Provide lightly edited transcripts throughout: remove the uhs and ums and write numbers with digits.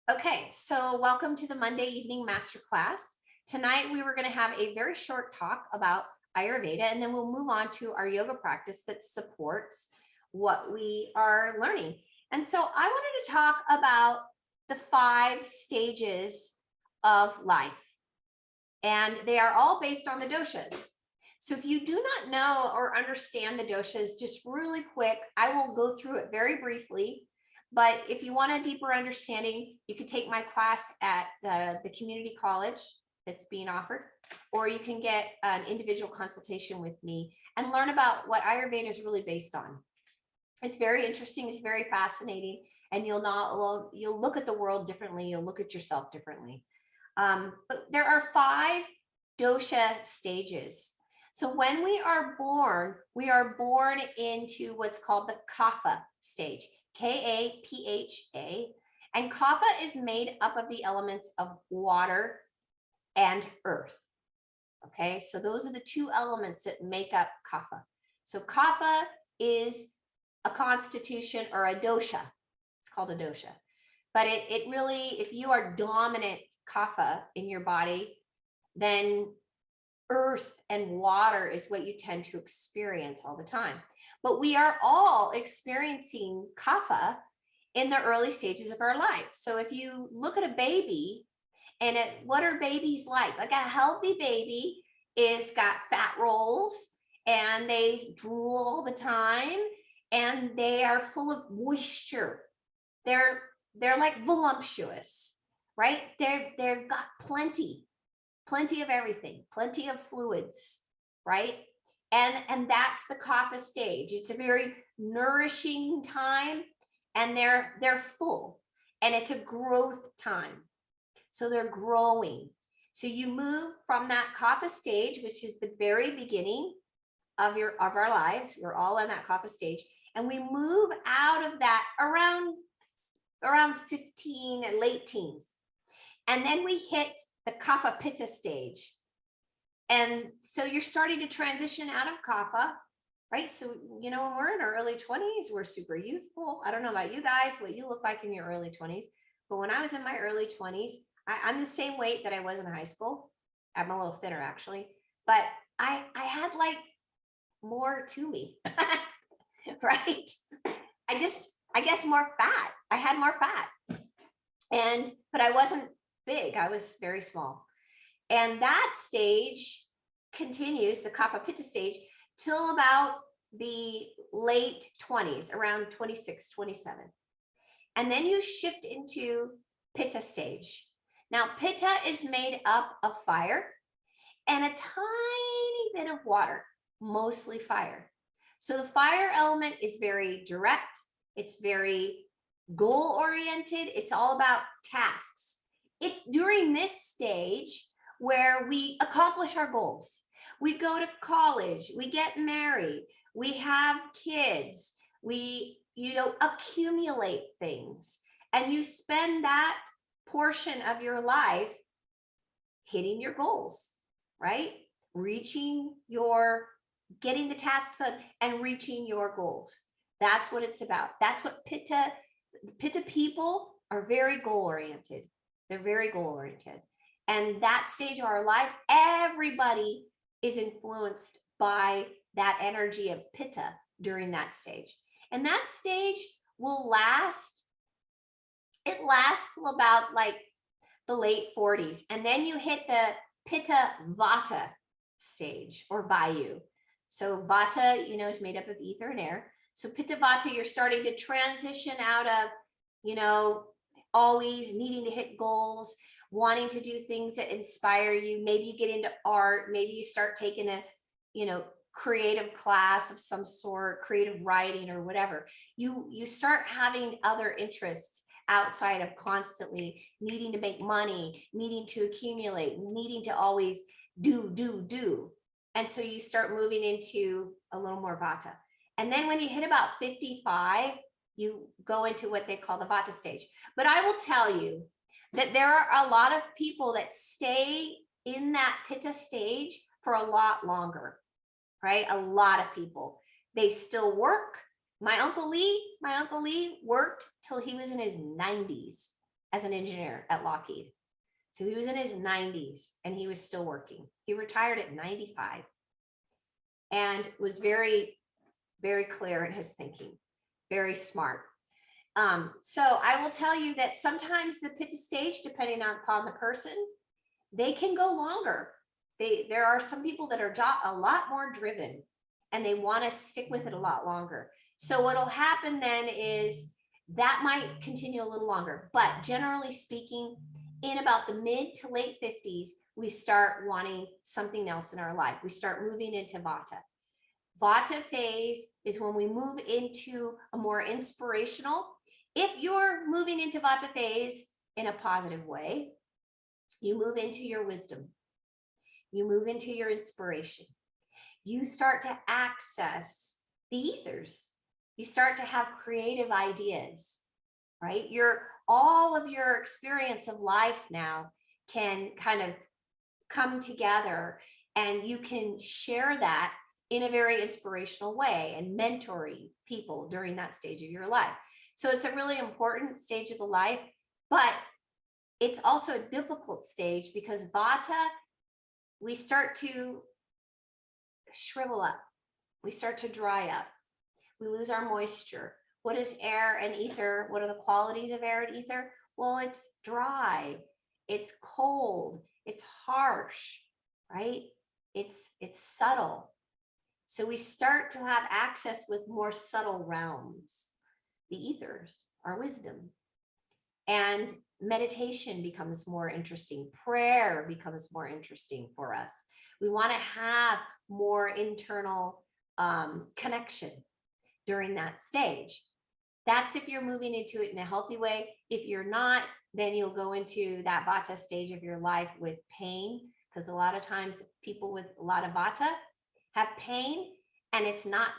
Okay, so welcome to the Monday evening masterclass. Tonight we were going to have a very short talk about Ayurveda, and then we'll move on to our yoga practice that supports what we are learning. And so I wanted to talk about the 5 stages of life, and they are all based on the doshas. So if you do not know or understand the doshas, just really quick, I will go through it very briefly. But if you want a deeper understanding, you could take my class at the community college that's being offered, or you can get an individual consultation with me and learn about what Ayurveda is really based on. It's very interesting. It's very fascinating. And you'll look at the world differently. You'll look at yourself differently. But there are 5 dosha stages. So when we are born into what's called the Kappa stage. Kapha, and Kapha is made up of the elements of water and earth. Okay, so those are the 2 elements that make up Kapha. So Kapha is a constitution or a dosha. It's called a dosha. But it really, if you are dominant Kapha in your body, then earth and water is what you tend to experience all the time. But we are all experiencing Kapha in the early stages of our life. So if you look at a baby and what are babies like? Like a healthy baby is got fat rolls and they drool all the time and they are full of moisture. They're like voluptuous, right? They've got plenty of everything, plenty of fluids, right? And that's the Kapha stage. It's a very nourishing time, and they're full, and it's a growth time. So they're growing. So you move from that Kapha stage, which is the very beginning of our lives. We're all in that Kapha stage, and we move out of that around 15 and late teens. And then we hit the Kapha Pitta stage. And so you're starting to transition out of Kapha, right? So, when we're in our early 20s, we're super youthful. I don't know about you guys, what you look like in your early 20s. But when I was in my early 20s, I'm the same weight that I was in high school. I'm a little thinner actually, but I had like more to me, right? I guess more fat. I had more fat. But I wasn't big. I was very small. And that stage continues, the Kapha Pitta stage, till about the late 20s, around 26, 27. And then you shift into Pitta stage. Now, Pitta is made up of fire and a tiny bit of water, mostly fire. So the fire element is very direct. It's very goal-oriented. It's all about tasks. It's during this stage where we accomplish our goals. We go to college, we get married, we have kids, we, accumulate things, and you spend that portion of your life hitting your goals, right? Getting the tasks done and reaching your goals. That's what it's about. That's what Pitta people are very goal-oriented. They're very goal-oriented. And that stage of our life, everybody is influenced by that energy of Pitta during that stage. And that stage will last till about like the late 40s. And then you hit the Pitta Vata stage or Vayu. So Vata, is made up of ether and air. So Pitta Vata, you're starting to transition out of, always needing to hit goals, wanting to do things that inspire you. Maybe you get into art. Maybe you start taking a, creative class of some sort, creative writing or whatever. You start having other interests outside of constantly needing to make money, needing to accumulate, needing to always do. And so you start moving into a little more Vata. And then when you hit about 55, you go into what they call the Vata stage. But I will tell you that there are a lot of people that stay in that Pitta stage for a lot longer, right? A lot of people. They still work. My Uncle Lee worked till he was in his 90s. as an engineer at Lockheed. So he was in his 90s and he was still working. He retired at 95 and was very, very clear in his thinking, very smart. So I will tell you that sometimes the Pitta stage, depending upon the person, they can go longer. There are some people that are a lot more driven and they want to stick with it a lot longer. So what'll happen then is that might continue a little longer, but generally speaking, in about the mid to late 50s, we start wanting something else in our life. We start moving into Vata. Vata phase is when we move into a more inspirational. If you're moving into Vata phase in a positive way, you move into your wisdom. You move into your inspiration. You start to access the ethers. You start to have creative ideas, right? All of your experience of life now can kind of come together and you can share that in a very inspirational way and mentoring people during that stage of your life. So it's a really important stage of the life, but it's also a difficult stage because Vata, we start to shrivel up. We start to dry up. We lose our moisture. What is air and ether? What are the qualities of air and ether? Well, it's dry, it's cold, it's harsh, right? It's subtle. So we start to have access with more subtle realms, the ethers, our wisdom. And meditation becomes more interesting. Prayer becomes more interesting for us. We want to have more internal connection during that stage. That's if you're moving into it in a healthy way. If you're not, then you'll go into that Vata stage of your life with pain, because a lot of times people with a lot of Vata have pain and it's not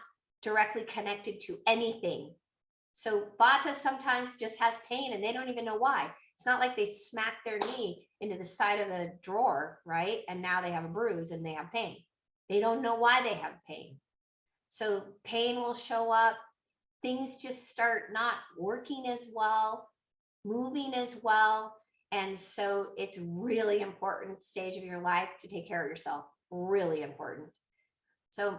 directly connected to anything. So Vata sometimes just has pain and they don't even know why. It's not like they smack their knee into the side of the drawer, right? And now they have a bruise and they have pain. They don't know why they have pain. So pain will show up. Things just start not working as well, moving as well. And so it's really important stage of your life to take care of yourself. Really important. So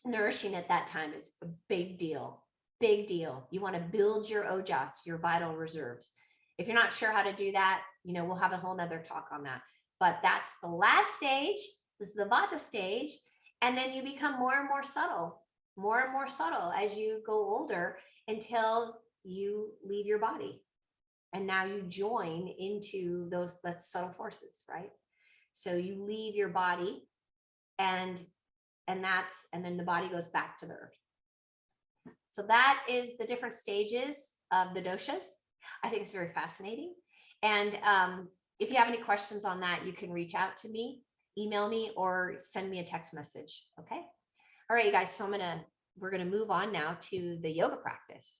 nourishing at that time is a big deal. Big deal. You want to build your ojas, your vital reserves. If you're not sure how to do that, we'll have a whole nother talk on that. But that's the last stage. This is the Vata stage. And then you become more and more subtle as you go older until you leave your body. And now you join into those subtle forces, right? So you leave your body and then the body goes back to the earth. So that is the different stages of the doshas. I think it's very fascinating. And if you have any questions on that, you can reach out to me, email me, or send me a text message. Okay. All right, you guys. So we're going to move on now to the yoga practice.